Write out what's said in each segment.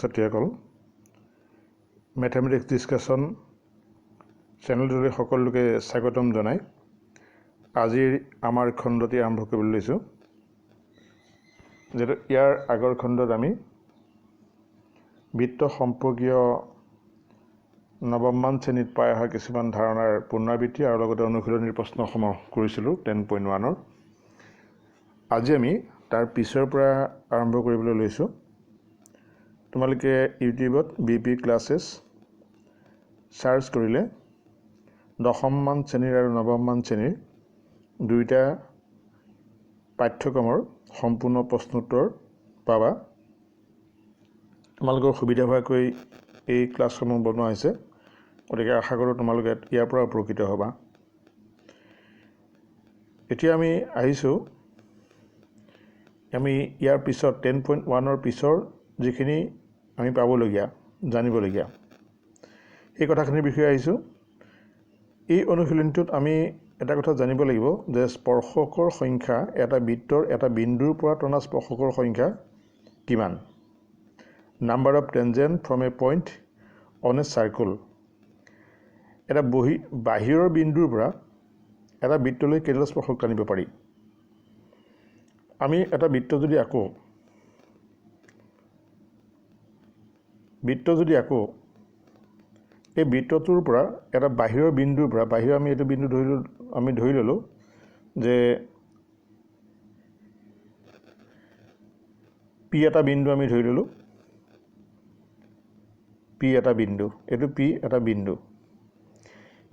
ছাত্ৰীসকল mathematics discussion চেনেলটোলৈ সকলোকে স্বাগতম জনাই আজিৰ আমাৰ খণ্ডটি আৰম্ভ কৰিবলৈ লৈছোঁ। যেটো ইয়াৰ আগৰ খণ্ডত আমি বৃত্ত সম্পৰ্কীয় নৱমমান শ্ৰেণীত পাই অহা কিছুমান ধাৰণাৰ পুনৰাবৃত্তি আৰু লগতে অনুশীলনীৰ প্ৰশ্নসমূহ কৰিছিলোঁ 10.1-ৰ। আজি আমি তাৰ পিছৰ পৰা আৰম্ভ কৰিবলৈ লৈছোঁ। তোমালোকে ইউটিউবত বিপি ক্লাছেছ সাৰ্চ কৰিলে দশমমান শ্ৰেণীৰ আৰু নৱমমান শ্ৰেণীৰ দুইটা পাঠ্যক্ৰমৰ সম্পূৰ্ণ প্ৰশ্নোত্তৰ পাবা। তোমালোকৰ সুবিধা হোৱাকৈ এই ক্লাছসমূহ বনোৱা হৈছে, গতিকে আশা কৰোঁ তোমালোকে ইয়াৰ পৰা উপকৃত হ'বা। এতিয়া আমি আহিছোঁ আমি ইয়াৰ পিছত 10.1-ৰ পিছৰ যিখিনি আমি পাবলগীয়া জানিবলগীয়া এই কথাখিনিৰ বিষয়ে আহিছোঁ। এই অনুশীলনটোত আমি এটা কথা জানিব লাগিব যে স্পৰ্শকৰ সংখ্যা এটা বৃত্তৰ এটা বিন্দুৰ পৰা টনা স্পৰ্শকৰ সংখ্যা কিমান। Number of tangent from a point on a circle. এটা বাহিৰৰ বিন্দুৰ পৰা এটা বৃত্তলৈ কেইডাল স্পৰ্শক টানিব পাৰি। আমি এটা বৃত্ত যদি আঁকো এই বৃত্তটোৰ পৰা এটা বাহিৰৰ বিন্দুৰ পৰা আমি এইটো বিন্দু ধৰি ল'লোঁ যে পি এটা বিন্দু আমি ধৰি ল'লোঁ, পি এটা বিন্দু, এইটো পি এটা বিন্দু।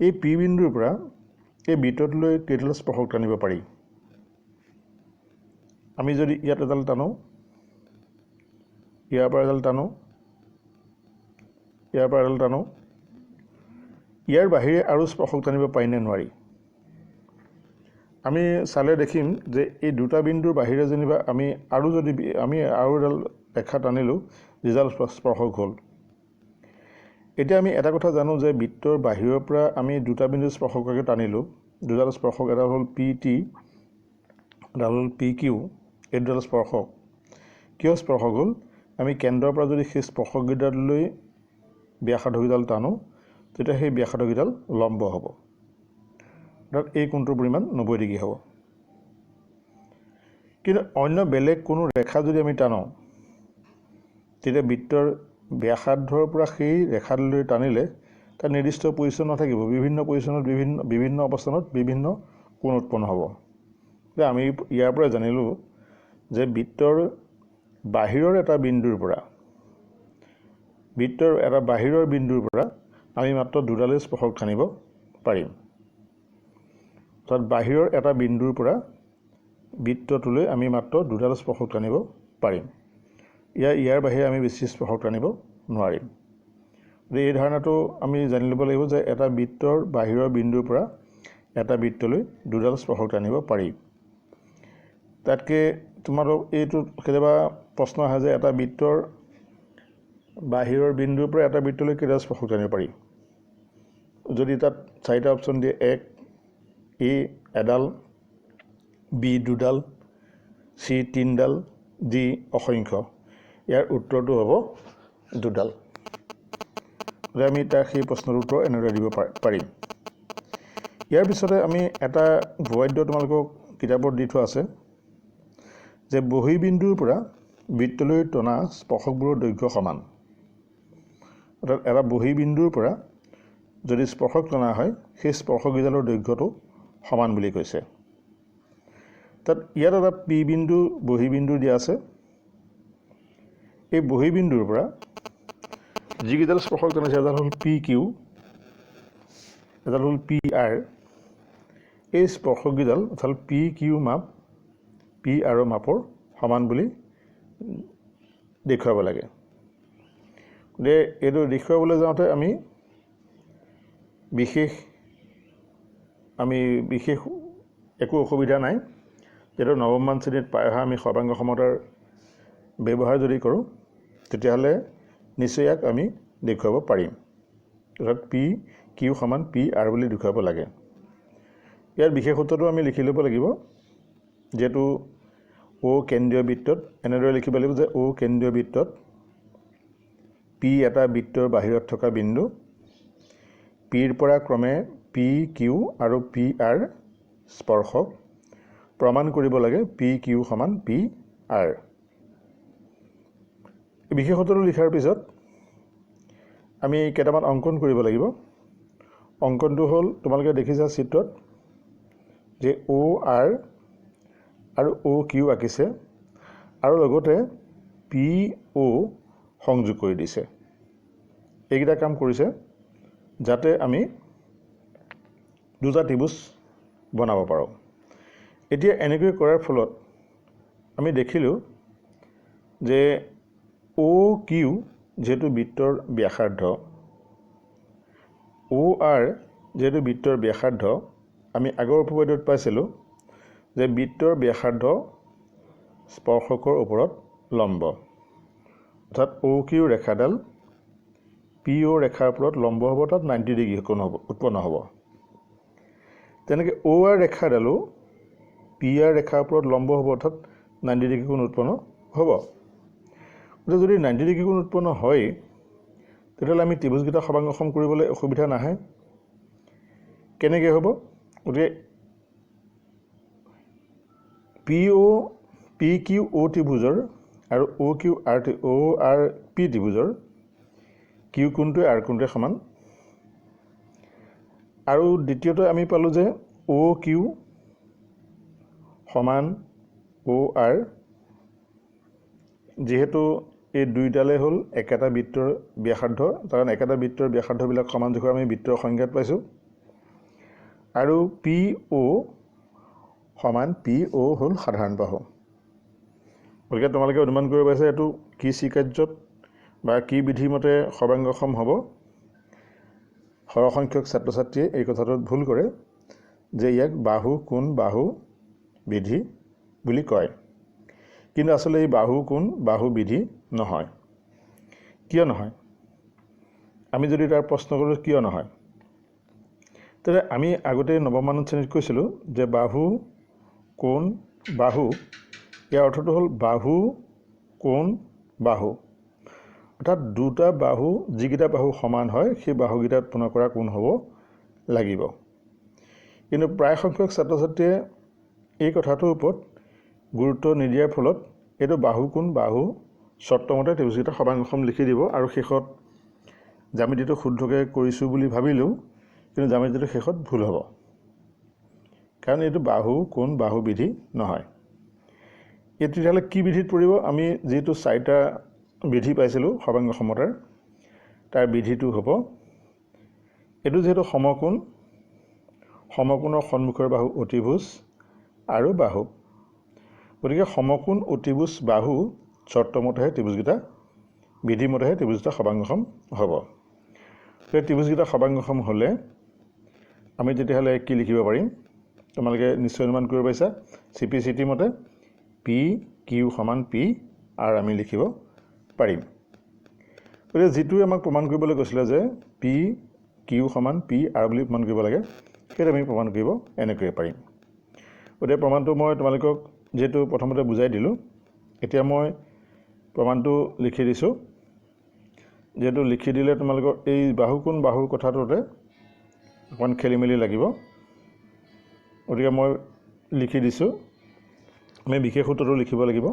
এই পি বিন্দুৰ পৰা এই বৃত্তটোলৈ কেইডাল স্পৰ্শক টানিব পাৰি। আমি যদি ইয়াত এডাল টানো, ইয়াৰ পৰা এডাল টানো, ইয়াৰ পৰা এডাল টানো, ইয়াৰ বাহিৰে আৰু স্পৰ্শক টানিব পাৰিনে নোৱাৰি। আমি চালে দেখিম যে এই দুটা বিন্দুৰ বাহিৰে যেনিবা আমি আৰু এডাল ৰেখা টানিলোঁ যিডাল স্পৰ্শক হ'ল। এতিয়া আমি এটা কথা জানো যে বৃত্তৰ বাহিৰৰ পৰা আমি দুটা বিন্দু স্পৰ্শককে টানিলোঁ, দুডাল স্পৰ্শক, এডাল হ'ল পি টি, এডাল হ'ল পি কিউ। এই দুডাল স্পৰ্শক কিয় স্পৰ্শক হ'ল, আমি কেন্দ্ৰৰ পৰা যদি সেই স্পৰ্শককেইডাললৈ ব্যাসাৰ্ধকেইডাল টানো তেতিয়া সেই ব্যাসাৰ্ধকেইডাল লম্ব হ'ব, অৰ্থাৎ এই কোণটোৰ পৰিমাণ 90 ডিগ্ৰী হ'ব। কিন্তু অন্য বেলেগ কোনো ৰেখা যদি আমি টানো তেতিয়া বৃত্তৰ ব্যাসাৰ্ধৰ পৰা সেই ৰেখালৈ টানিলে তাৰ নিৰ্দিষ্ট পজিশ্যন নাথাকিব, বিভিন্ন পজিশ্যনত বিভিন্ন অৱস্থানত বিভিন্ন কোণ উৎপন্ন হ'ব। আমি ইয়াৰ পৰা জানিলোঁ যে বৃত্তৰ বাহিৰৰ এটা বিন্দুৰ পৰা আমি মাত্ৰ দুডালেই স্পৰ্শক টানিব পাৰিম। অৰ্থাৎ বাহিৰৰ এটা বিন্দুৰ পৰা বৃত্তটোলৈ আমি মাত্ৰ দুডাল স্পৰ্শক টানিব পাৰিম। ইয়াৰ বাহিৰে আমি বেছি স্পৰ্শক টানিব নোৱাৰিম। এই ধাৰণাটো আমি জানি ল'ব লাগিব যে এটা বৃত্তৰ বাহিৰৰ বিন্দুৰ পৰা এটা বৃত্তলৈ দুডাল স্পৰ্শক টানিব পাৰি। তাতকৈ তোমালোক এইটো কেতিয়াবা প্ৰশ্ন আহে যে এটা বৃত্তৰ বাহিৰৰ বিন্দুৰ পৰা এটা বৃত্তলৈ কেইডাল স্পৰ্শক টানিব পাৰি। যদি তাত চাৰিটা অপশ্যন দিয়ে, 1 এ এডাল, বি দুডাল, চি 3ডাল, ডি অসংখ্য, ইয়াৰ উত্তৰটো হ'ব দুডাল। আমি তাক সেই প্ৰশ্নৰ উত্তৰ এনেদৰে দিব পাৰিম। ইয়াৰ পিছতে আমি এটা বৈধ তোমালোকক কিতাপত দি থোৱা আছে যে বহিঃবিন্দুৰ পৰা বৃত্তলৈ টনা স্পৰ্শকবোৰৰ দৈৰ্ঘ্য সমান। অৰ্থাৎ এটা বহিঃবিন্দুৰ পৰা যদি স্পৰ্শক টনা হয় সেই স্পৰ্শককেইডালৰ দৈৰ্ঘ্যটো সমান বুলি কৈছে। তাত ইয়াত এটা পি বিন্দু বহিঃবিন্দু দিয়া আছে। এই বহিঃবিন্দুৰ পৰা যিকেইডাল স্পৰ্শক টানিছে এডাল হ'ল পি কিউ, এডাল হ'ল পি আৰ। এই স্পৰ্শককেইডাল অৰ্থাৎ পি কিউ মাপ পি আৰ মাপৰ সমান বুলি দেখুৱাব লাগে। গতিকে এইটো দেখুৱাবলৈ যাওঁতে আমি বিশেষ একো অসুবিধা নাই, যিহেতু নৱমমান শ্ৰেণীত পাই অহা আমি সৰ্বাংগ সমতাৰ ব্যৱহাৰ যদি কৰোঁ তেতিয়াহ'লে নিশ্চয় ইয়াক আমি দেখুৱাব পাৰিম। অৰ্থাৎ পি কিউ সমান পি আৰ বুলি দেখুৱাব লাগে। ইয়াৰ বিশেষত্বটো আমি লিখি ল'ব লাগিব, যিহেতু অ' কেন্দ্ৰীয় বৃত্তত এনেদৰে লিখিব লাগিব যে অ' কেন্দ্ৰীয় বৃত্তত P এটা বৃত্তৰ বাহিৰত থকা বিন্দু Pৰ পৰা ক্ৰমে PQ আৰু PR স্পৰ্শক প্ৰমাণ কৰিব লাগে PQ সমান PR বিশেষত্বটো লিখাৰ পিছত আমি কেইটামান অংকন কৰিব লাগিব অংকনটো হ'ল তোমালোকে দেখিছা চিত্ৰত যে OR আৰু OQ আঁকিছে আৰু লগতে PO সংযোগ কৰি দিছে এইকেইটা কাম কৰিছে যাতে আমি দুটা ত্ৰিভুজ বনাব পাৰোঁ এতিয়া এনেকৈ কৰাৰ ফলত আমি দেখিলোঁ যে OQ যেহেতু বৃত্তৰ ব্যাসাৰ্ধ OR যেহেতু বৃত্তৰ ব্যাসাৰ্ধ আমি আগৰ উপপাদ্যত পাইছিলোঁ যে বৃত্তৰ ব্যাসাৰ্ধ স্পৰ্শকৰ ওপৰত লম্ব অৰ্থাৎ OQ ৰেখাডাল PO ৰেখাৰ ওপৰত লম্ব হ'ব তাত 90 ডিগ্ৰী কোণ হ'ব উৎপন্ন হ'ব তেনেকৈ OR ৰেখাডালো PR ৰেখাৰ ওপৰত লম্ব হ'ব অৰ্থাৎ 90 ডিগ্ৰী কোণ উৎপন্ন হ'ব গতিকে যদি 90 ডিগ্ৰী কোণ উৎপন্ন হয় তেতিয়াহ'লে আমি ত্ৰিভুজকেইটা সমাংগসম কৰিবলৈ অসুবিধা নাহে কেনেকৈ হ'ব গতিকে PQO ত্ৰিভুজৰ আৰু ORP ত্ৰিভুজৰ Q কোণটোৱে R কোণটোৱে সমান আৰু দ্বিতীয়তে আমি পালোঁ যে OQ সমান OR যেহেতু এই দুইটালে হ'ল একেটা বৃত্তৰ ব্যাসাৰ্ধ কাৰণ একেটা বৃত্তৰ ব্যাসাৰ্ধবিলাক সমান জোখৰ আমি বৃত্তৰ সংজ্ঞাত পাইছোঁ আৰু PO সমান PO হ'ল সাধাৰণ বাহু গতিকে তোমালোকে অনুমান কৰিব পাৰিছা এইটো কি স্বীকাৰ্যত বা কি বিধি মতে সৰ্বাংগসম হ'ব সৰহসংখ্যক ছাত্ৰ ছাত্ৰীয়ে এই কথাটোত ভুল কৰে যে ইয়াক বাহু কোণ বাহু বিধি বুলি কয় কিন্তু আসলে এই বাহু কোণ বাহু বিধি নহয় কিয় নহয় আমি যদি তাৰ প্ৰশ্ন কৰোঁ কিয় নহয় তেনে আমি আগতে নৱম শ্ৰেণীত কৈছিলোঁ যে বাহু কোণ বাহু ইয়াৰ অৰ্থটো হ'ল বাহু কোণ বাহু অৰ্থাৎ দুটা বাহু যিকেইটা বাহু সমান হয় সেই বাহুকেইটাত উৎপন্ন কৰা কোণ হ'ব লাগিব কিন্তু প্ৰায় সংখ্যক ছাত্ৰ ছাত্ৰীয়ে এই কথাটোৰ ওপৰত গুৰুত্ব নিদিয়াৰ ফলত এইটো বাহু কোণ বাহু চৰ্তমতে ত্ৰিভুজকেইটা সমাংগসম লিখি দিব আৰু শেষত জ্যামিতিটো শুদ্ধকৈ কৰিছোঁ বুলি ভাবিলেও কিন্তু জ্যামিতিটো শেষত ভুল হ'ব কাৰণ এইটো বাহু কোণ বাহু বিধি নহয় এই তেতিয়াহ'লে কি বিধিত পৰিব আমি যিটো চাৰিটা বিধি পাইছিলোঁ সৰ্বাংগসমতাৰ তাৰ বিধিটো হ'ব এইটো যেহেতু সমকোণৰ সন্মুখৰ বাহু অতিভুজ আৰু বাহু গতিকে সমকোণ অতিভুজ বাহু চৰ্তমতেহে ত্ৰিভুজকেইটা বিধিমতেহে ত্ৰিভুজকেইটা সৰ্বাংগসম হ'ব সেই ত্ৰিভুজকেইটা সৰ্বাংগসম হ'লে আমি তেতিয়াহ'লে কি লিখিব পাৰিম তোমালোকে নিশ্চয় অনুমান কৰিব পাৰিছা CPCT মতে PQ সমান P আৰু আমি লিখিব পাৰিম গতিকে যিটোৱে আমাক প্ৰমাণ কৰিবলৈ কৈছিলে যে PQ সমান PR বুলি প্ৰমাণ কৰিব লাগে সেইটো আমি প্ৰমাণ কৰিব এনেকৈয়ে পাৰিম গতিকে প্ৰমাণটো মই তোমালোকক যেহেতু প্ৰথমতে বুজাই দিলোঁ এতিয়া মই প্ৰমাণটো লিখি দিছোঁ যেহেতু লিখি দিলে তোমালোকৰ এই বাহু কোণ বাহুৰ কথাটোতে অকণ খেলি মেলি লাগিব গতিকে মই লিখি দিছোঁ আমি বিশেষ সূত্ৰটো লিখিব লাগিব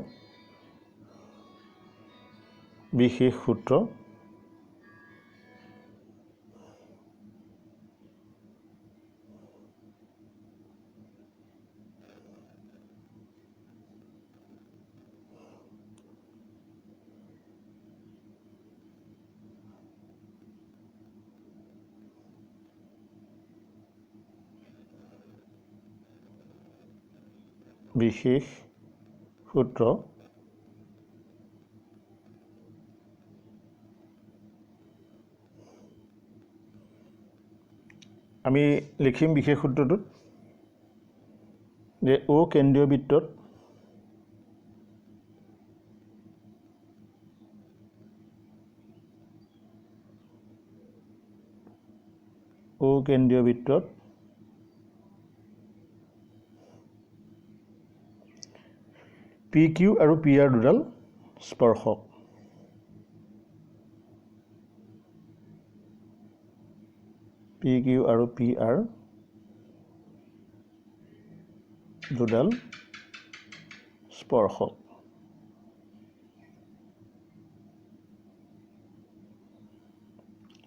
বিশেষ সূত্ৰ বিশেষ সূত্ৰ আমি লিখিম বিশেষ সূত্ৰটোত যে O কেন্দ্ৰীয় বৃত্তত O কেন্দ্ৰীয় বৃত্তত PQ আৰু PR দুডাল স্পৰ্শক পি কিউ আৰু পি আৰ দুডাল স্পৰ্শক।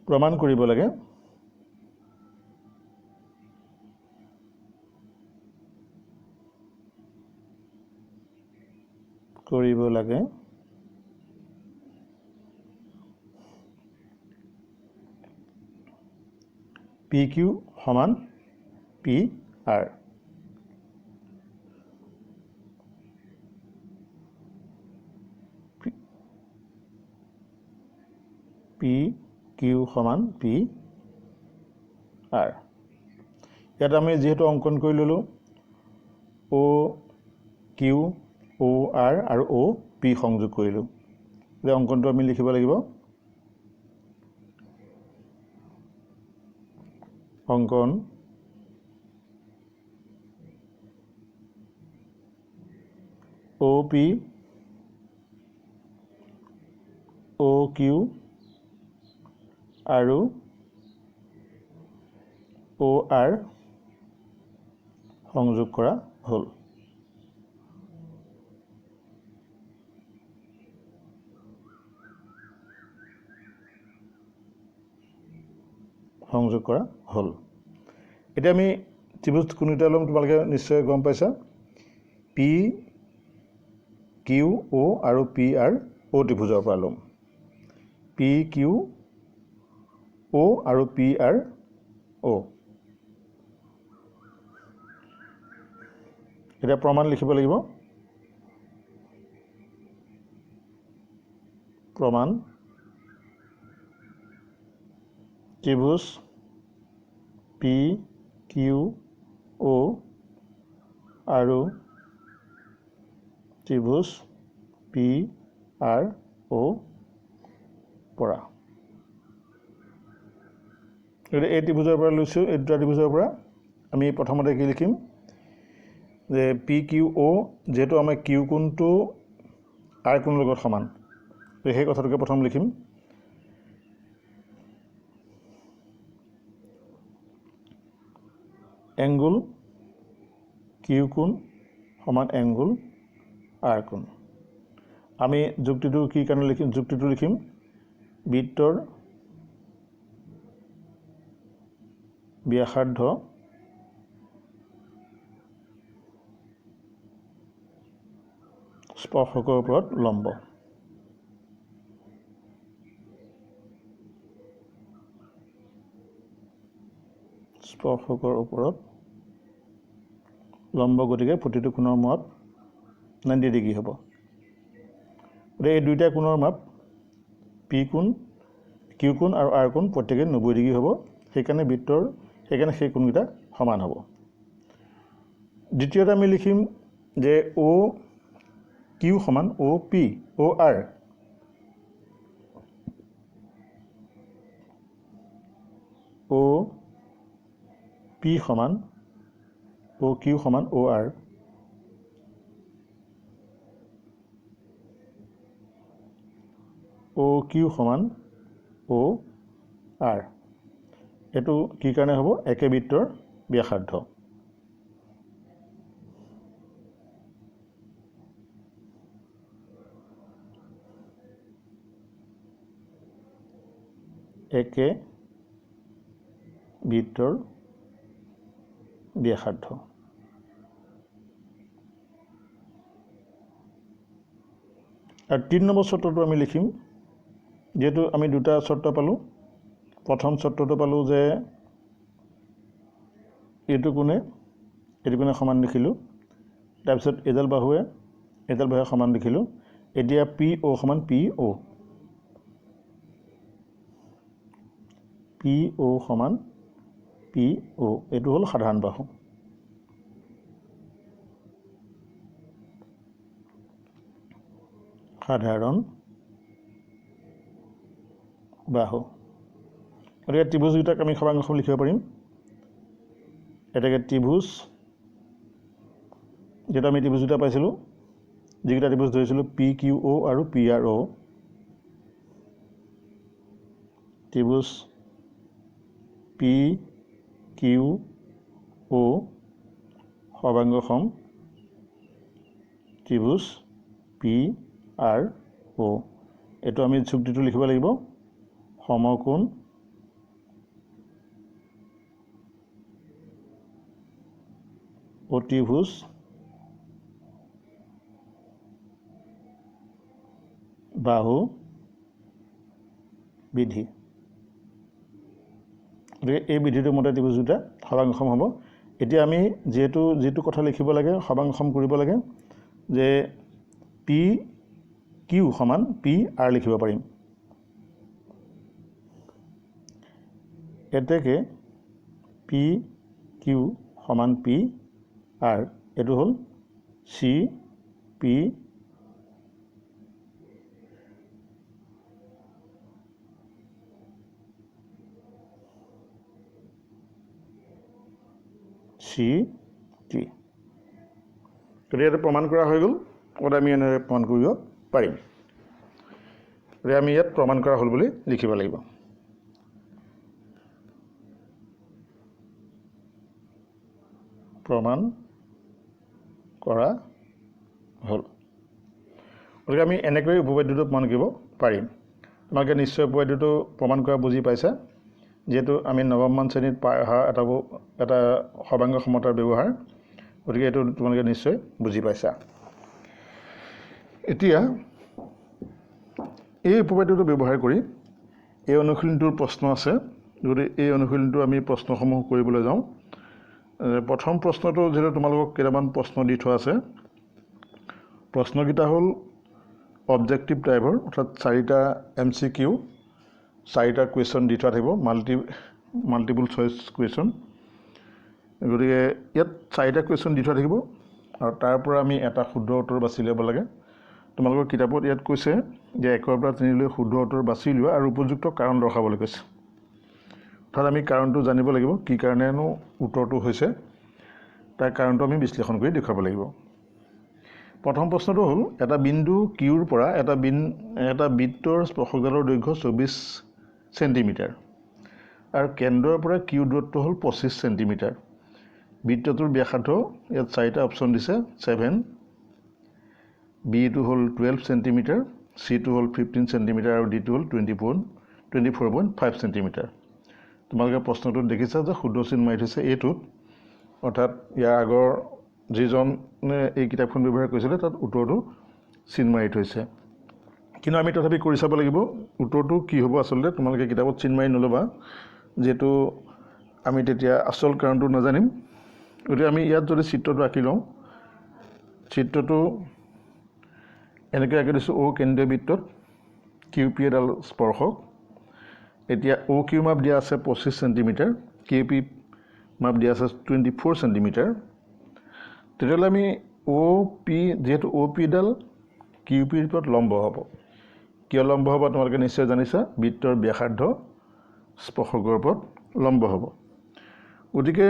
প্ৰমাণ কৰিব লাগে পি কিউ সমান পি আৰ। পি কিউ সমান পি আৰ। ইয়াত আমি যিহেতু অংকন কৰি ল'লোঁ অ' কিউ অ' আৰ আৰু অ' পি সংযোগ কৰিলোঁ, যে অংকনটো আমি লিখিব লাগিব। অংকন অ' পি অ' কিউ আৰু অ' আৰ সংযোগ কৰা হ'ল। এতিয়া আমি ত্ৰিভুজ কোনকেইটা ল'ম তোমালোকে নিশ্চয় গম পাইছা। পি কিউ অ' আৰু পি আৰ অ' ত্ৰিভুজৰ পৰা ল'ম। পি কিউ অ' আৰু পি আৰ অ'। এতিয়া প্ৰমাণ লিখিব লাগিব। প্ৰমাণ ত্ৰিভুজ পি কিউ অ' আৰু ত্ৰিভুজ পি আৰ অ' পৰা। এতিয়া এই ত্ৰিভুজৰ পৰা লৈছোঁ, এই দুটা ত্ৰিভুজৰ পৰা আমি প্ৰথমতে কি লিখিম, যে পি কিউ অ' যিহেতু আমাৰ কিউ কোণটো আৰ কোণৰ লগত সমান, সেই কথাটোকে প্ৰথম লিখিম। এংগুল কিউ কোণ সমান এংগুল আৰ কোণ। আমি যুক্তিটো কি কাৰণে লিখিম, যুক্তিটো লিখিম বৃত্তৰ ব্যাসাৰ্ধ স্পৰ্শকৰ ওপৰত লম্ব। স্পৰ্শকৰ ওপৰত লম্ব, গতিকে প্ৰতিটো কোণৰ মূৰত 90 ডিগ্ৰী হ'ব। গতিকে এই দুইটা কোণৰ মাপ পি কোণ, কিউ কোণ আৰু আৰ কোণ প্ৰত্যেকে 90 ডিগ্ৰী হ'ব। সেইকাৰণে সেই কোণকেইটা সমান হ'ব। দ্বিতীয়তে আমি লিখিম যে অ' কিউ সমান অ' পি অ' আৰ। অ' পি সমান অ' কিউ সমান অ' আৰ। অ' কিউ সমান অ' আৰ। এইটো কি কাৰণে হ'ব, একে বৃত্তৰ ব্যাসাৰ্ধ। একে বৃত্তৰ ব্যাসাৰ্ধ। আৰু 3 নম্বৰ চৰ্তটো আমি লিখিম, যিহেতু আমি দুটা চৰ্ত পালোঁ। প্ৰথম চৰ্তটো পালোঁ যে এইটো কোণে সমান লিখিলোঁ, তাৰপিছত এডাল বাহুৱে সমান লিখিলোঁ। এতিয়া পি অ' সমান পি অ'। পি অ' সমান পি অ', এইটো হ'ল সাধাৰণ বাহু। সাধাৰণ বাহু। গতিকে ত্ৰিভুজকেইটাক আমি খৰাংশ লিখিব পাৰিম। এটাকে ত্ৰিভুজ, যেটা আমি ত্ৰিভুজ দুটা পাইছিলোঁ, যিকেইটা ত্ৰিভুজ ধৰিছিলোঁ পি কিউ অ' আৰু পি আৰ অ'। ত্ৰিভুজ পি কিউ ও সৰ্বাংগসম ত্ৰিভুজ পি আৰ ও। এইটো আমি যুক্তিটো লিখিব লাগিব সমকোণ অতিভুজ বাহু বিধি। গতিকে এই বিধিটোৰ মতে ত্ৰিভুজ দুটা সৰ্বাংগসম হ'ব। এতিয়া আমি যিটো কথা লিখিব লাগে সৰ্বাংগসম কৰিব লাগে যে পি কিউ সমান পি আৰ লিখিব পাৰিম। এতেকে পি কিউ সমান পি আৰ এইটো হ'ল চি পি চি টি। গতিকে ইয়াতে প্ৰমাণ কৰা হৈ গ'ল। গতিকে আমি এনেদৰে প্ৰমাণ কৰিব পাৰিম। গতিকে আমি ইয়াত প্ৰমাণ কৰা হ'ল বুলি লিখিব লাগিব। প্ৰমাণ কৰা হ'ল। গতিকে আমি এনেকৈ উপপাদ্যটো প্ৰমাণ কৰিব পাৰিম। তোমালোকে নিশ্চয় উপপাদ্যটো প্ৰমাণ কৰা বুজি পাইছা, যিহেতু আমি নৱমমান শ্ৰেণীত পাই অহা এটা সৰ্বাংগ সমতাৰ ব্যৱহাৰ। গতিকে এইটো তোমালোকে নিশ্চয় বুজি পাইছা। এতিয়া এই উপপাদ্যটো ব্যৱহাৰ কৰি এই অনুশীলনটোৰ প্ৰশ্ন আছে। গতিকে এই অনুশীলনটো আমি প্ৰশ্নসমূহ কৰিবলৈ যাওঁ। প্ৰথম প্ৰশ্নটো যিহেতু তোমালোকক কেইটামান প্ৰশ্ন দি থোৱা আছে। প্ৰশ্নকেইটা হ'ল অবজেক্টিভ টাইপৰ, অৰ্থাৎ 4টা MCQ, 4টা কুৱেশ্যন দি থোৱা থাকিব, মাল্টিপুল চইচ কুৱেশ্যন। গতিকে ইয়াত 4টা কুৱেশ্যন দি থোৱা থাকিব আৰু তাৰ পৰা আমি এটা শুদ্ধ উত্তৰ বাছি ল'ব লাগে। তোমালোকৰ কিতাপত ইয়াত কৈছে যে 1ৰ পৰা 3লৈ শুদ্ধ উত্তৰ বাছি লোৱা আৰু উপযুক্ত কাৰণ দৰ্শাবলৈ কৈছে। অৰ্থাৎ আমি কাৰণটো জানিব লাগিব, কি কাৰণেনো উত্তৰটো হৈছে, তাৰ কাৰণটো আমি বিশ্লেষণ কৰি দেখুৱাব লাগিব। প্ৰথম প্ৰশ্নটো হ'ল এটা বিন্দু কিউৰ পৰা এটা বৃত্তৰ স্পৰ্শকালৰ দৈৰ্ঘ্য 24 চেণ্টিমিটাৰ আৰু কেন্দ্ৰৰ পৰা কিউ দূৰত্ব হ'ল 25 চেণ্টিমিটাৰ। বৃত্তটোৰ ব্যাসাৰ্ধ ইয়াত 4টা অপশ্যন দিছে, 7, বিটো হ'ল 12 চেণ্টিমিটাৰ, চিটো হ'ল 15 চেণ্টিমিটাৰ আৰু ডিটো হ'ল 24.5 চেণ্টিমিটাৰ। তোমালোকে প্ৰশ্নটোত দেখিছা যে শুদ্ধ চিন মাৰি থৈছে এইটোত, অৰ্থাৎ ইয়াৰ আগৰ যিজনে এই কিতাপখন ব্যৱহাৰ কৰিছিলে তাত উত্তৰটো চিন মাৰি থৈছে। কিন্তু আমি তথাপি কৰি চাব লাগিব উত্তৰটো কি হ'ব। আচলতে তোমালোকে কিতাপত চিন মাৰি নল'বা, যিহেতু আমি তেতিয়া আচল কাৰণটো নাজানিম। গতিকে আমি ইয়াত যদি চিত্ৰটো আঁকি লওঁ, চিত্ৰটো এনেকৈ আঁকি দিছোঁ। অ' কেন্দ্ৰীয় বৃত্তত কিউ পি এডাল স্পৰ্শক। এতিয়া অ' কিউ মাপ দিয়া আছে 25 চেণ্টিমিটাৰ, কিউ পি মাপ দিয়া আছে 24 চেণ্টিমিটাৰ। তেতিয়াহ'লে আমি যিহেতু অ' পিডাল কিউ পিৰ ওপৰত লম্ব হ'ব। কিয় লম্ব হ'ব তোমালোকে নিশ্চয় জানিছা, বৃত্তৰ ব্যাসাৰ্ধ স্পৰ্শকৰ ওপৰত লম্ব হ'ব। গতিকে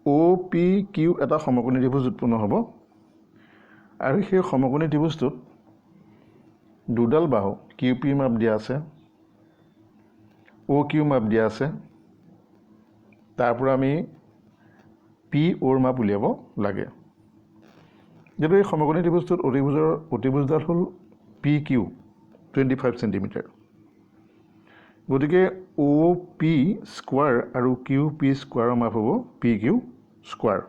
অ' পি কিউ এটা সমকোণী ত্ৰিভুজ উৎপন্ন হ'ব আৰু সেই সমকোণী ত্ৰিভুজটোত দুডাল বাহু কিউ পি মাপ দিয়া আছে, অ' কিউ মাপ দিয়া আছে। তাৰ পৰা আমি পি অ'ৰ মাপ উলিয়াব লাগে। যিহেতু এই সমকোণী ত্ৰিভুজটোত অতিভুজডাল হ'ল পি কিউ 25 চেণ্টিমিটাৰ। গতিকে অ' পি স্কোৱাৰ আৰু কিউ পি স্কোৱাৰৰ মাপ হ'ব পি কিউ স্কোৱাৰ।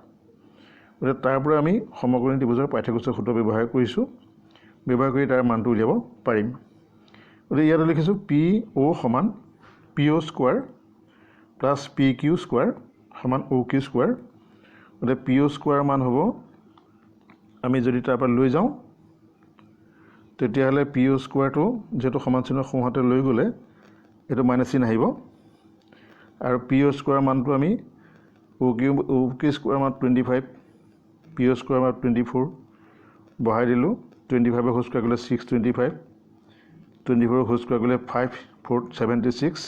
গতিকে তাৰ পৰা আমি সমকোণী ত্ৰিভুজৰ পাঠ্যপুস্তক সূত্ৰ ব্যৱহাৰ কৰিছোঁ, ব্যৱহাৰ কৰি তাৰ মানটো উলিয়াব পাৰিম। গতিকে ইয়াতে লিখিছোঁ পি অ' সমান P O' square plus P Q square সমান অ' কিউ স্কোৱাৰ। গতিকে পি অ' স্কোৱাৰ মান হ'ব, আমি যদি তাৰ পৰা লৈ যাওঁ তেতিয়াহ'লে পি অ' স্কোৱাৰটো যিহেতু সমান চিহ্ন সোঁহাতে লৈ গ'লে এইটো মাইনাছ চিন আহিব আৰু পি অ' স্কোৱাৰ মানটো আমি অ' কিউ স্কোৱাৰ মান 25, পি অ' স্কোৱাৰ মান 24 বহাই দিলোঁ। 25 হোল স্কোৱাৰ কৰিলে 625, 24 হোল স্কোৱাৰ কৰিলে 5 4 76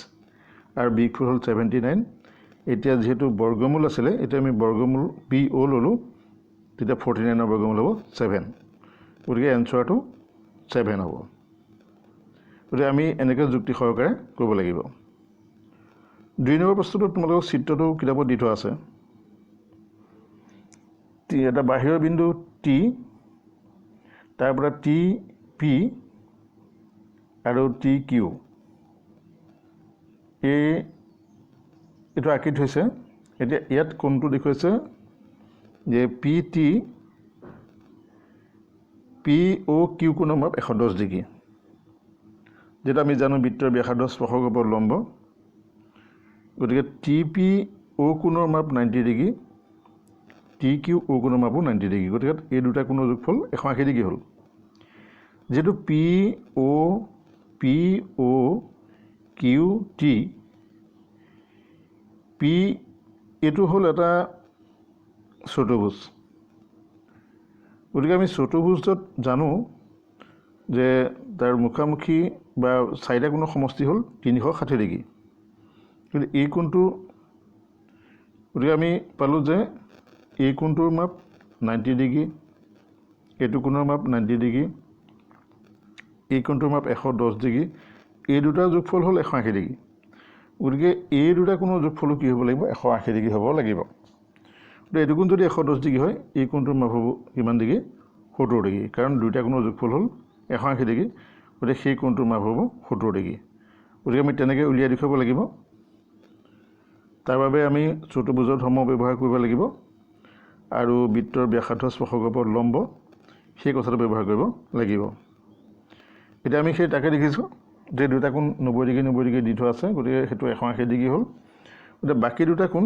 আৰু বি 4 হ'ল 79। এতিয়া যিহেতু বৰ্গমূল আছিলে, এতিয়া আমি বৰ্গমূল পি অ' ল'লোঁ, তেতিয়া 49ৰ বৰ্গমূল হ'ব 7। গতিকে এনচাৰটো 7 হ'ব। গতিকে আমি এনেকৈ যুক্তি সহকাৰে কৰিব লাগিব। 2 নম্বৰ প্ৰশ্নটো তোমালোকৰ চিত্ৰটো কিতাপত দি থোৱা আছে এটা বাহিৰৰ বিন্দু টি তাৰ পৰা টি পি আৰু টি কিউ এইটো আঁকি থৈছে এতিয়া ইয়াত কোণটো দেখুৱাইছে যে পি টি পি অ' কিউ কোণৰ মাপ 110 ডিগ্ৰী যেটা আমি জানো বৃত্তৰ ব্যাসাৰ্ধ স্পৰ্শকৰ ওপৰত লম্ব গতিকে টি পি অ' কোণৰ মাপ 90 ডিগ্ৰী টি কিউ অ' কোণৰ মাপো 90 ডিগ্ৰী গতিকে এই দুটা কোণৰ যোগফল 180 ডিগ্ৰী হ'ল যেটো পি অ' কিউ টি পি এইটো হ'ল এটা চতুৰ্ভুজ গতিকে আমি চতুৰ্ভুজত জানো যে তাৰ মুখামুখি বা চাৰিটা কোণৰ সমষ্টি হ'ল 360 ডিগ্ৰী কিন্তু এই কোণটো গতিকে আমি পালোঁ যে এই কোণটোৰ মাপ 90 ডিগ্ৰী এইটো কোণৰ মাপ 90 ডিগ্ৰী এই কোণটোৰ মাপ 110 ডিগ্ৰী এই দুটাৰ যোগফল হ'ল 180 ডিগ্ৰী গতিকে এই দুটা কোণৰ যোগফল কি হ'ব লাগিব 180 ডিগ্ৰী হ'ব লাগিব গতিকে এইটো কোণ যদি 110 ডিগ্ৰী হয় এই কোণটোৰ মাপ হ'ব কিমান ডিগ্ৰী 70 ডিগ্ৰী কাৰণ দুটা কোণৰ যোগফল হ'ল 180 ডিগ্ৰী গতিকে সেই কোণটোৰ মাপ হ'ব 70 ডিগ্ৰী গতিকে আমি তেনেকৈ উলিয়াই দেখুৱাব লাগিব তাৰ বাবে আমি চতুৰ্ভুজৰ ধৰ্ম ব্যৱহাৰ কৰিব লাগিব আৰু বৃত্তৰ ব্যাসাৰ্ধ স্পৰ্শকৰ ওপৰত লম্ব সেই কথাটো ব্যৱহাৰ কৰিব লাগিব এতিয়া আমি সেই তাকে দেখিছোঁ যে দুটা কোণ 90 ডিগ্ৰী দি থোৱা আছে গতিকে সেইটো 180 ডিগ্ৰী হ'ল গতিকে বাকী দুটা কোণ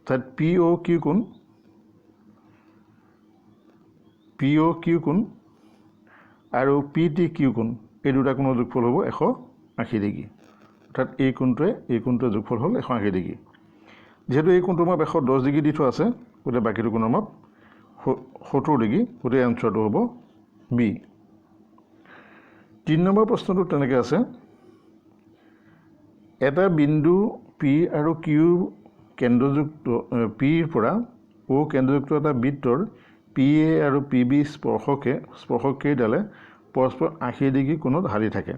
তাত পি অ' কিউ কোণ আৰু পি টি কিউ কোণ এই দুটা কোণৰ যোগফল হ'ব 180 ডিগ্ৰী অৰ্থাৎ এই কোণটোৰ যোগফল হ'ল 180 ডিগ্ৰী যেহেতু এই কোণটোৰ মাপ 110 ডিগ্ৰী দি থোৱা আছে গতিকে বাকীটো কোণৰ মাপ 70 ডিগ্ৰী গতিকে এনচাৰটো হ'ব বি 3 নম্বৰ প্ৰশ্নটো তেনেকৈ আছে এটা বিন্দু পি আৰু কিউ কেন্দ্ৰযুক্ত পিৰ পৰা অ' কেন্দ্ৰযুক্ত এটা বৃত্তৰ পি এ আৰু পি বি স্পৰ্শকেইডালে পৰস্পৰ 80 ডিগ্ৰী কোণত হালি থাকে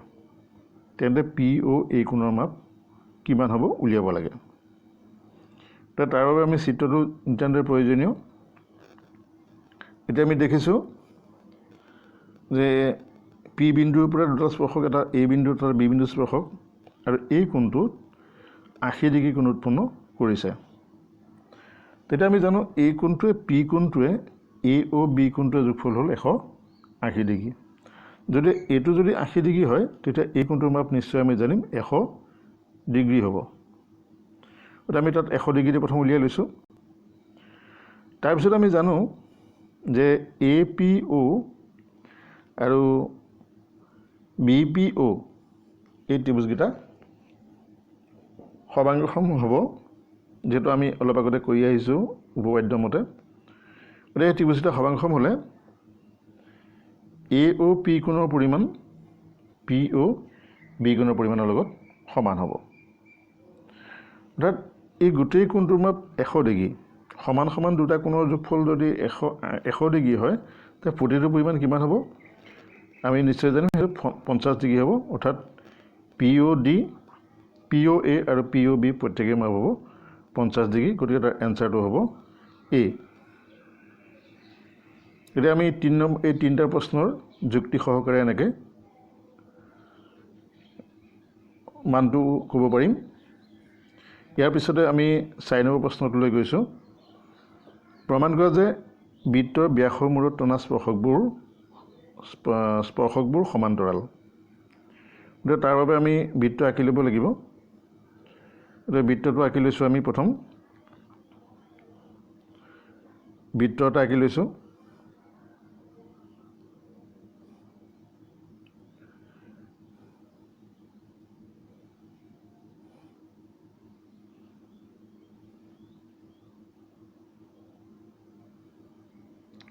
তেন্তে পি অ' এই কোণৰ মাপ কিমান হ'ব উলিয়াব লাগে তাৰ বাবে আমি চিত্ৰটো নিতান্তই প্ৰয়োজনীয় এতিয়া আমি দেখিছোঁ যে পি বিন্দুৰ পৰা দুটা স্পৰ্শক এটা এ বিন্দু এটা বি বিন্দু স্পৰ্শক আৰু এই কোণটো 80 ডিগ্ৰী কোণ উৎপন্ন কৰিছে তেতিয়া আমি জানো এই কোণটোৱে পি কোণটোৱে এ অ' বি কোণটোৱে যোগফল হ'ল 180 ডিগ্ৰী যদি এইটো যদি 80 ডিগ্ৰী হয় তেতিয়া এই কোণটোৰ মাপ নিশ্চয় আমি জানিম 100 ডিগ্ৰী হ'ব গতিকে আমি তাত 100 ডিগ্ৰী প্ৰথম উলিয়াই লৈছোঁ তাৰপিছত আমি জানো যে এ পি অ' আৰু বি পি অ' এই ত্ৰিভুজকেইটা সমান্তৰাল হ'ব যেহেতু আমি অলপ আগতে কৰি আহিছোঁ উপপাদ্য মতে গতিকে এই ত্ৰিভুজকেইটা সমান্তৰাল হ'লে এ অ' পি কোণৰ পৰিমাণ পি অ' বি কোণৰ পৰিমাণৰ লগত সমান হ'ব অৰ্থাৎ এই গোটেই কোণটোৰ মাপ 100 ডিগ্ৰী সমান দুটা কোণৰ যোগফল যদি 100 ডিগ্ৰী হয় তেতিয়া প্ৰতিটোৰ পৰিমাণ কিমান হ'ব আমি নিশ্চয় জানিম সেইটো 50 ডিগ্ৰী হ'ব অৰ্থাৎ পি অ' এ আৰু পি অ' বি প্ৰত্যেকেই মাপ হ'ব 50 ডিগ্ৰী গতিকে তাৰ এনচাৰটো হ'ব এ এতিয়া আমি এই তিনিটা প্ৰশ্নৰ যুক্তি সহকাৰে এনেকৈ মানটো ক'ব পাৰিম ইয়াৰ পিছতে আমি 4 নম্বৰ প্ৰশ্নটোলৈ গৈছোঁ প্ৰমাণ কৰা যে বৃত্তৰ ব্যাসৰ মূৰত টনা স্পৰ্শকবোৰ সমান্তৰাল গতিকে তাৰ বাবে আমি বৃত্ত আঁকি ল'ব লাগিব গতিকে বৃত্তটো আঁকি লৈছোঁ আমি প্ৰথম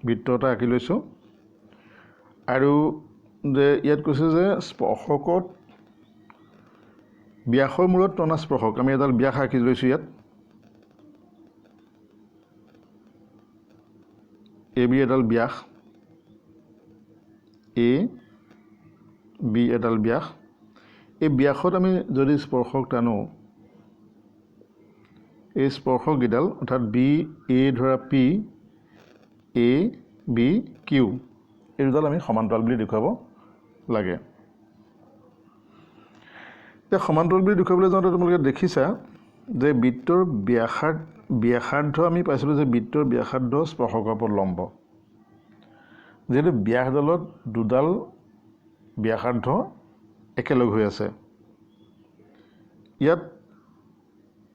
বৃত্ত এটা আঁকি লৈছোঁ আৰু যে ইয়াত কৈছে যে স্পৰ্শকত ব্যাসৰ মূৰত টনা স্পৰ্শক আমি এডাল ব্যাস আঁকি লৈছোঁ ইয়াত এ বি এডাল ব্যাস এ বি এডাল ব্যাস এই ব্যাসত আমি যদি স্পৰ্শক টানো এই স্পৰ্শককেইডাল অৰ্থাৎ বি এ ধৰা পি এ বি কিউ এই দুডাল আমি সমান্তৰাল বুলি দেখুৱাব লাগে। এতিয়া সমান্তৰাল বুলি দেখুৱাবলৈ যাওঁতে তোমালোকে দেখিছা যে বৃত্তৰ ব্যাসাৰ্ধ আমি পাইছিলোঁ যে বৃত্তৰ ব্যাসাৰ্ধ স্পৰ্শকৰ ওপৰত লম্ব। যিহেতু ব্যাসডালত দুডাল ব্যাসাৰ্ধ একেলগ হৈ আছে, ইয়াত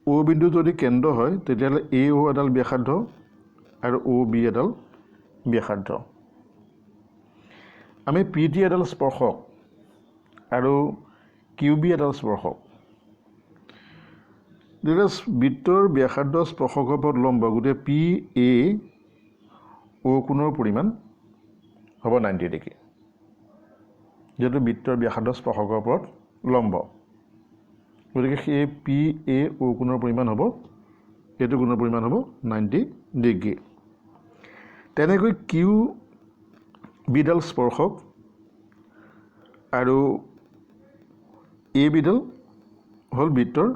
অ' বিন্দু যদি কেন্দ্ৰ হয় তেতিয়াহ'লে এ অ' এডাল ব্যাসাৰ্ধ আৰু অ' বি এডাল ব্যাসাৰ্ধ। আমি পি টি এডাল স্পৰ্শক আৰু কিউ বি এডাল স্পৰ্শক। যেতিয়া বৃত্তৰ ব্যাসাৰ্ধ স্পৰ্শকৰ ওপৰত লম্ব, গতিকে পি এ অ' কোণৰ পৰিমাণ হ'ব 90 ডিগ্ৰী। যিহেতু বৃত্তৰ ব্যাসাৰ্ধ স্পৰ্শকৰ ওপৰত লম্ব, গতিকে সেই পি এ অ' কোণৰ পৰিমাণ হ'ব, এইটো কোণৰ পৰিমাণ হ'ব 90 ডিগ্ৰী। তেনেকৈ কিউ বিডাল স্পৰ্শক আৰু এ বিডাল হ'ল বৃত্তৰ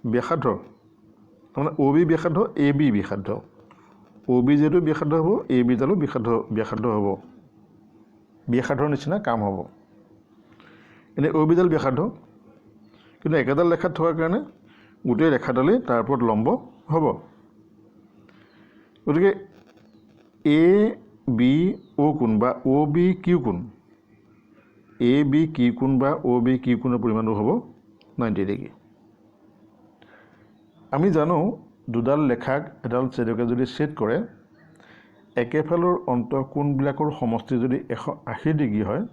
ব্যাসাৰ্ধ, তাৰমানে অ' B ব্যাসাৰ্ধ A B ব্যাসাৰ্ধ। O' B যিহেতু ব্যাসাৰ্ধ হ'ব, এ বিডালো ব্যাসাৰ্ধ হ'ব, ব্যাসাৰ্ধৰ নিচিনা কাম হ'ব। এনেই অ' বিডাল ব্যাসাৰ্ধ, কিন্তু একেডাল ৰেখাত থকাৰ কাৰণে গোটেই ৰেখাডালেই তাৰ ওপৰত লম্ব হ'ব। গতিকে এ বি অ' কোণ বা অ' বি কিউ কোণ, এ বি কিউ কোণ বা অ' বি কিউ কোণৰ পৰিমাণটো হ'ব 90 ডিগ্ৰী। আমি জানো দুডাল ৰেখাক এডাল ছেদকে যদি ছেদ কৰে, একেফালৰ অন্তঃকোণবিলাকৰ সমষ্টি যদি 180 ডিগ্ৰী হয়,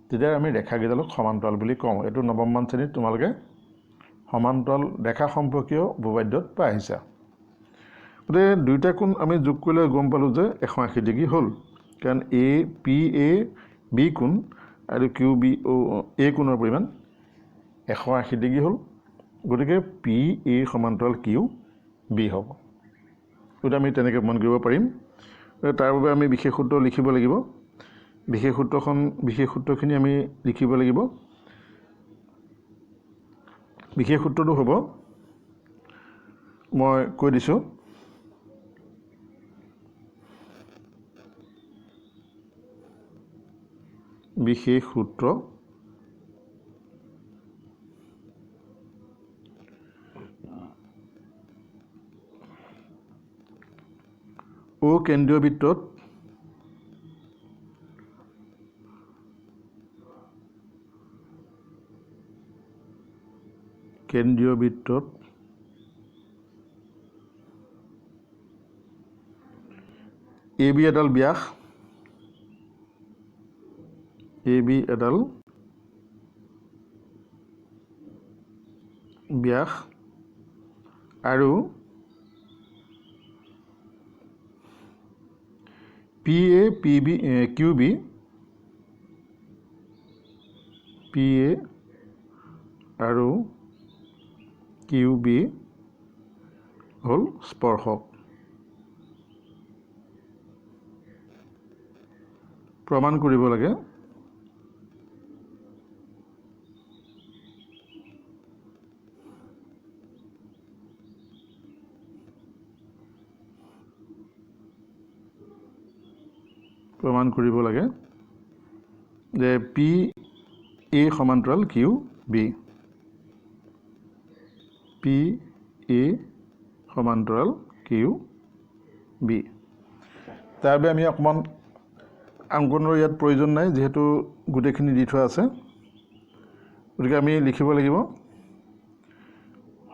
তেতিয়া আমি ৰেখাকেইডালক সমান্তৰাল বুলি কওঁ। এইটো নৱমমান শ্ৰেণীত তোমালোকে সমান্তৰাল ৰেখা সম্পৰ্কীয় উপপাদ্যত পাই আহিছা। গতিকে দুয়োটা কোণ আমি যোগ কৰিলে গম পালোঁ যে 180 ডিগ্ৰী হ'ল, কাৰণ এ পি এ বি কোণ আৰু কিউ বি এ কোণৰ পৰিমাণ 180 ডিগ্ৰী হ'ল। গতিকে পি এ সমান্তৰাল কিউ বি হ'ব। গতিকে আমি তেনেকৈ মন কৰিব পাৰিম। তাৰ বাবে আমি বিশেষ সূত্ৰ লিখিব লাগিব। বিশেষ সূত্ৰখিনি আমি লিখিব লাগিব। বিশেষ সূত্ৰটো হ'ব, মই কৈ দিছোঁ, বিশেষ সূত্ৰ ও কেন্দ্ৰীয় বৃত্তত এ বি এডাল ব্যাস, এ বি এডাল ব্যাস আৰু P A P B Q B, P A আৰু কিউ বি হ'ল স্পৰ্শক। প্ৰমাণ কৰিব লাগে যে পি এ সমান্তৰাল কিউ বি, পি এ সমান্তৰাল কিউ বি। তাৰ বাবে আমি অকণমান অংকনৰ ইয়াত প্ৰয়োজন নাই, যিহেতু গোটেইখিনি দি থোৱা আছে। গতিকে আমি লিখিব লাগিব।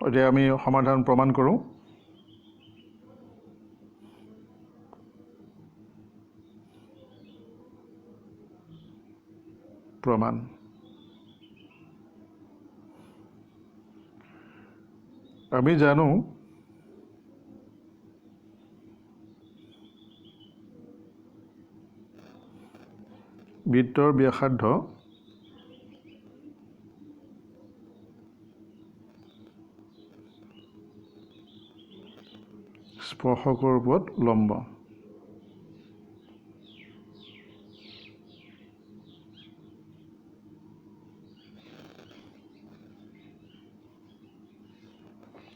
এতিয়া আমি সমাধান প্ৰমাণ কৰোঁ। প্ৰমাণ। আমি জানো বৃত্তৰ ব্যাসাৰ্ধ স্পৰ্শকৰ ওপৰত লম্ব।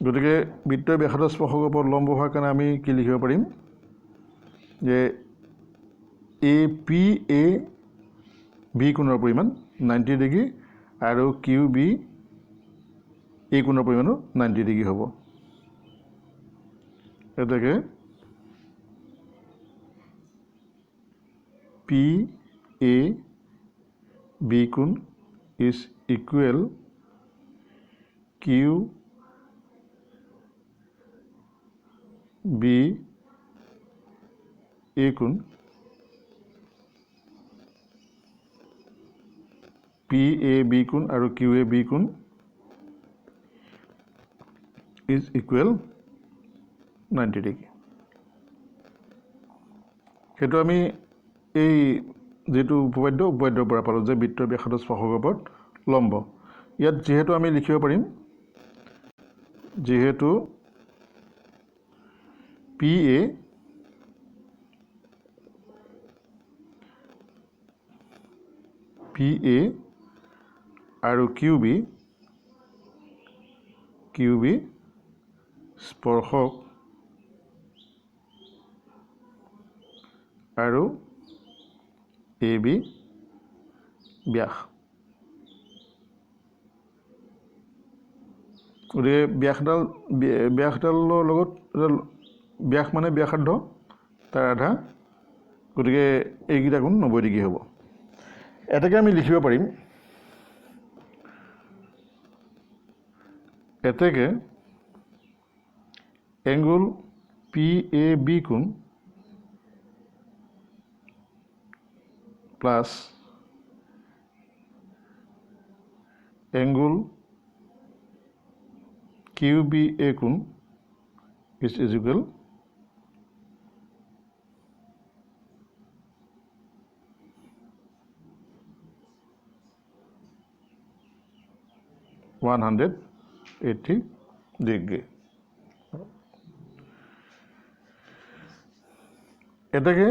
গতিকে বৃত্তৰ ব্যাসাৰ্ধ স্পৰ্শকৰ ওপৰত লম্ব হোৱাৰ কাৰণে আমি কি লিখিব পাৰিম যে এ পি এ বি কোণৰ পৰিমাণ 90 ডিগ্ৰী আৰু কিউ বি এই কোণৰ পৰিমাণো 90 ডিগ্ৰী হ'ব। এটাকে পি এ বি কোণ is equal Q B A কোণ পি এ বি কোণ আৰু কিউ এ বি কোণ ইজ ইকুৱেল 90 ডিগ্ৰী। সেইটো আমি এই যেটো উপপাদ্যৰ পৰা পালোঁ যে বৃত্তৰ ব্যাসাৰ্ধ স্পৰ্শকৰ ওপৰত লম্ব। ইয়াত যেহেতু আমি লিখিব পাৰিম যেহেতু পি এ আৰু কিউ বি স্পৰ্শক আৰু এ বি ব্যাস। গতিকে ব্যাসডালৰ লগত ব্যাস মানে ব্যাসাৰ্ধ তাৰ আধা, গতিকে এইকেইটা কোণ 90 ডিগ্ৰী হ'ব। এটাকে আমি লিখিব পাৰিম এটাকে এংগুল পি এ বি কোণ plus angle Q B A কোণ ইজ ইকুৱেল 180 ডিগ্ৰী। এটাকে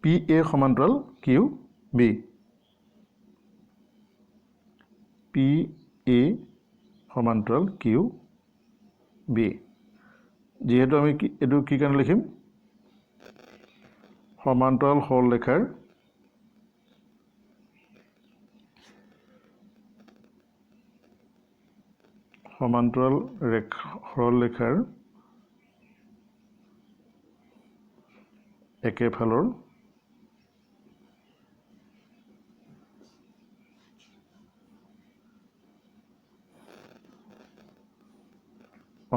পি এ সমান্তৰাল কিউ বি, পি এ সমান্তৰাল কিউ বি। যেহেতু আমি এইটো কি কাৰণে লিখিম সমান্তৰাল সৰলৰেখাৰ সৰলৰেখাৰ একেফালৰ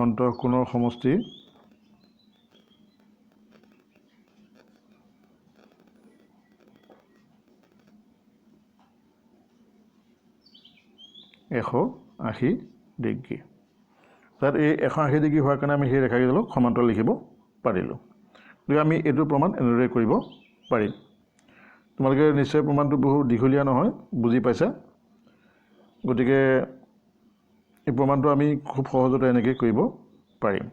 অন্তঃকোণৰ সমষ্টি এশ 80 ডিগ্ৰী। তাত এই 180 ডিগ্ৰী হোৱাৰ কাৰণে আমি সেই ৰেখাকেইডালক সমান্তৰাল লিখিব পাৰিলোঁ। গতিকে আমি এইটো প্ৰমাণ এনেদৰে কৰিব পাৰিম। তোমালোকে নিশ্চয় প্ৰমাণটো বহু দীঘলীয়া নহয়, বুজি পাইছা। গতিকে এই প্ৰমাণটো আমি খুব সহজতে এনেকৈ কৰিব পাৰিম।